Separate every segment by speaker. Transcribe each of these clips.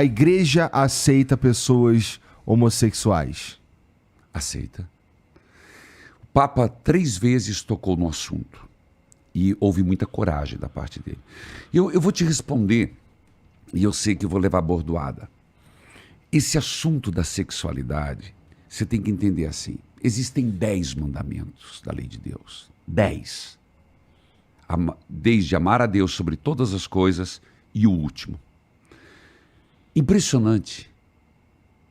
Speaker 1: A igreja aceita pessoas homossexuais?
Speaker 2: Aceita. O Papa 3 vezes tocou no assunto. E houve muita coragem da parte dele. Eu vou te responder, e eu sei que eu vou levar bordoada. Esse assunto da sexualidade, você tem que entender assim. Existem 10 mandamentos da lei de Deus. 10. Desde amar a Deus sobre todas as coisas e o último. Impressionante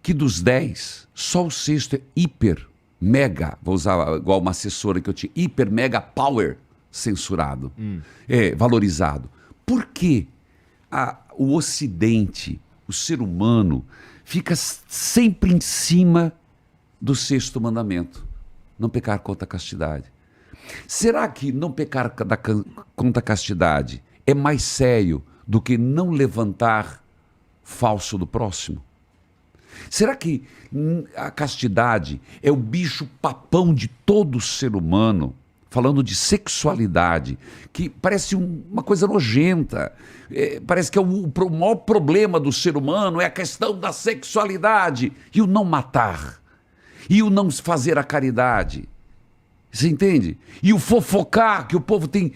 Speaker 2: que dos 10, só o sexto é hiper, mega, vou usar igual uma assessora que eu tinha, hiper, mega, power, censurado, valorizado. Por que o Ocidente, o ser humano, fica sempre em cima do sexto mandamento? Não pecar contra a castidade. Será que não pecar contra a castidade é mais sério do que não levantar falso do próximo? Será que a castidade é o bicho papão de todo ser humano? Falando de sexualidade, que parece uma coisa nojenta. Parece que é o maior problema do ser humano é a questão da sexualidade. E o não matar. E o não fazer a caridade. Você entende? E o fofocar, que o povo tem...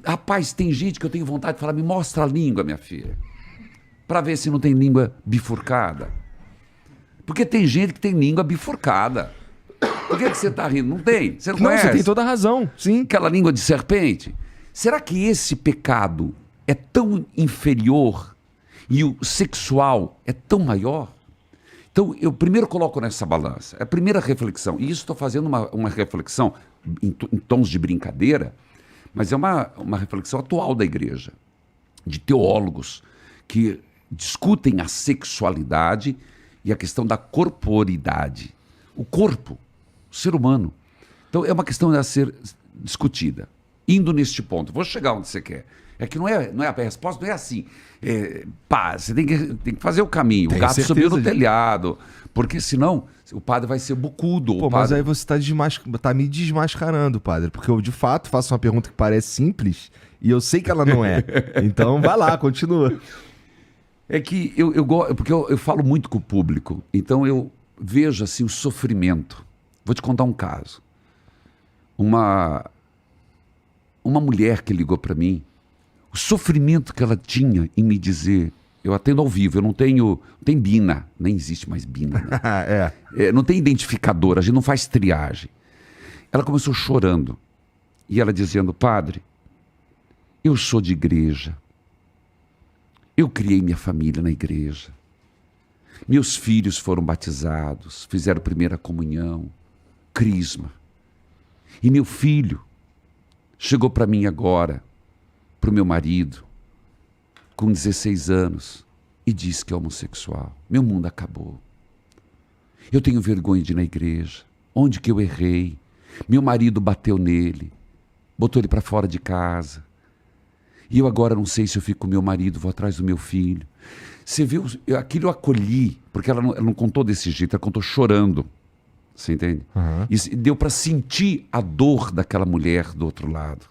Speaker 2: Rapaz, tem gente que eu tenho vontade de falar, me mostra a língua, minha filha. Para ver se não tem língua bifurcada. Porque tem gente que tem língua bifurcada. Por que você está rindo? Não tem. Você não conhece?
Speaker 1: Você tem toda a razão, sim.
Speaker 2: Aquela língua de serpente. Será que esse pecado é tão inferior e o sexual é tão maior? Então, eu primeiro coloco nessa balança. É a primeira reflexão. E isso estou fazendo uma reflexão em tons de brincadeira, mas é uma reflexão atual da igreja, de teólogos que discutem a sexualidade e a questão da corporidade. O corpo, o ser humano. Então, é uma questão a ser discutida. Indo neste ponto, vou chegar onde você quer. É que não é a resposta não é assim. Você tem que fazer o caminho. O gato subiu no telhado. Porque senão o padre vai ser bucudo.
Speaker 1: Pô, mas aí você tá me desmascarando, padre. Porque eu, de fato, faço uma pergunta que parece simples e eu sei que ela não é. Então, vai lá, continua.
Speaker 2: É que porque eu falo muito com o público. Então, eu vejo assim o sofrimento. Vou te contar um caso. Uma mulher que ligou para mim, o sofrimento que ela tinha em me dizer, eu atendo ao vivo, eu não tenho, tem bina, nem existe mais bina. Né? Não tem identificador, a gente não faz triagem. Ela começou chorando, e ela dizendo, padre, eu sou de igreja, eu criei minha família na igreja, meus filhos foram batizados, fizeram primeira comunhão, crisma, e meu filho chegou para mim agora, para o meu marido, com 16 anos, e disse que é homossexual. Meu mundo acabou. Eu tenho vergonha de ir na igreja. Onde que eu errei? Meu marido bateu nele, botou ele para fora de casa. E eu agora não sei se eu fico com meu marido, vou atrás do meu filho. Você viu? Aquilo eu acolhi, porque ela não contou desse jeito, ela contou chorando. Você entende?
Speaker 1: Uhum.
Speaker 2: E deu para sentir a dor daquela mulher do outro lado.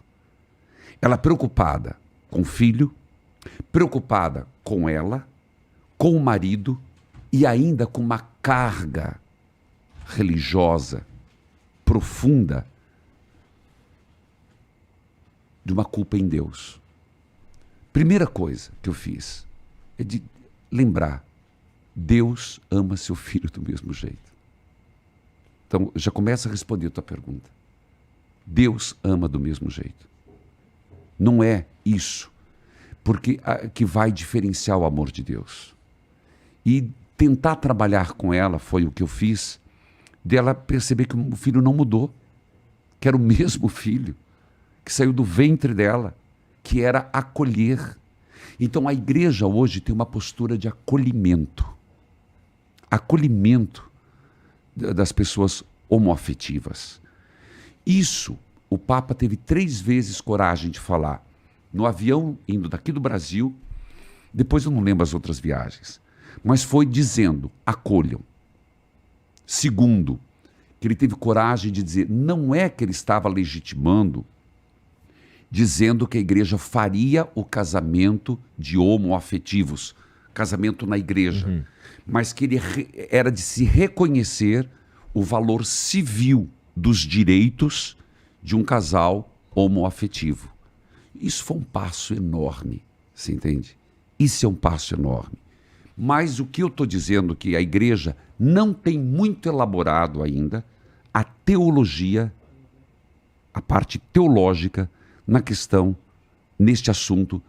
Speaker 2: Ela preocupada com o filho, preocupada com ela, com o marido e ainda com uma carga religiosa profunda de uma culpa em Deus. Primeira coisa que eu fiz é de lembrar, Deus ama seu filho do mesmo jeito. Então, já começa a responder a tua pergunta. Deus ama do mesmo jeito. Não é isso que vai diferenciar o amor de Deus. E tentar trabalhar com ela foi o que eu fiz, dela perceber que o filho não mudou, que era o mesmo filho, que saiu do ventre dela, que era acolher. Então a igreja hoje tem uma postura de acolhimento. Acolhimento das pessoas homoafetivas. Isso, o Papa teve 3 vezes coragem de falar. No avião, indo daqui do Brasil, depois eu não lembro as outras viagens, mas foi dizendo, acolham. Segundo, que ele teve coragem de dizer, não é que ele estava legitimando, dizendo que a igreja faria o casamento de homoafetivos, casamento na igreja, mas que ele era de se reconhecer o valor civil dos direitos de um casal homoafetivo. Isso foi um passo enorme, você entende? Isso é um passo enorme. Mas o que eu estou dizendo é que a igreja não tem muito elaborado ainda a teologia, a parte teológica na questão, neste assunto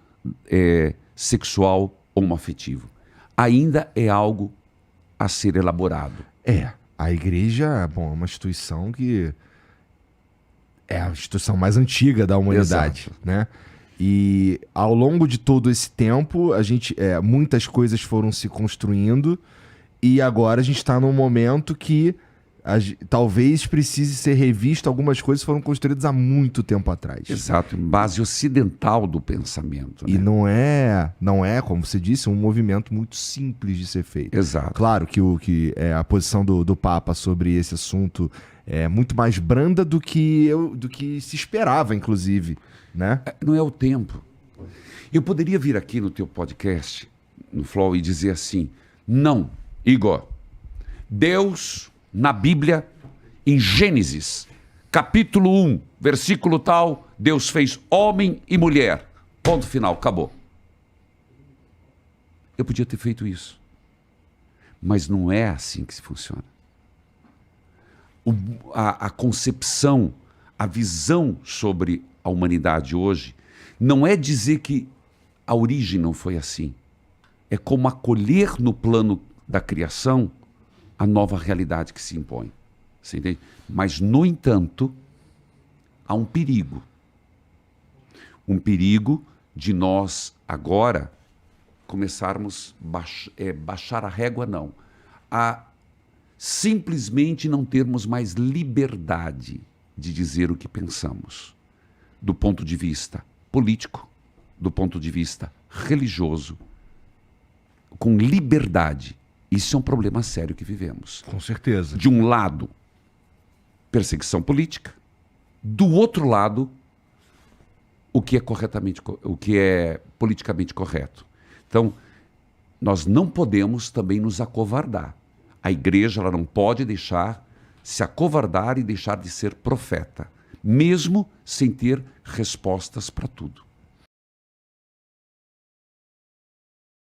Speaker 2: sexual homoafetivo. Ainda é algo a ser elaborado.
Speaker 1: A igreja, bom, é uma instituição que é a instituição mais antiga da humanidade, né? E ao longo de todo esse tempo, muitas coisas foram se construindo e agora a gente está num momento que talvez precise ser revisto. Algumas coisas foram construídas há muito tempo atrás.
Speaker 2: Exato, base ocidental do pensamento. Né?
Speaker 1: E não é, como você disse, um movimento muito simples de ser feito.
Speaker 2: Exato.
Speaker 1: Claro que a posição do Papa sobre esse assunto é muito mais branda do que se esperava, inclusive. Né?
Speaker 2: Não é o tempo. Eu poderia vir aqui no teu podcast, no Flow, e dizer assim, não, Igor, Deus, na Bíblia, em Gênesis, capítulo 1, versículo tal, Deus fez homem e mulher. Ponto final, acabou. Eu podia ter feito isso. Mas não é assim que se funciona. A concepção, a visão sobre a humanidade hoje, não é dizer que a origem não foi assim. É como acolher no plano da criação a nova realidade que se impõe. Você entende? Mas, no entanto, há um perigo. Um perigo de nós, agora, começarmos a baixar a régua, não. A simplesmente não termos mais liberdade de dizer o que pensamos. Do ponto de vista político, do ponto de vista religioso, com liberdade. Isso é um problema sério que vivemos.
Speaker 1: Com certeza.
Speaker 2: De um lado, perseguição política. Do outro lado, o que é politicamente correto. Então, nós não podemos também nos acovardar. A igreja ela não pode deixar se acovardar e deixar de ser profeta, mesmo sem ter respostas para tudo.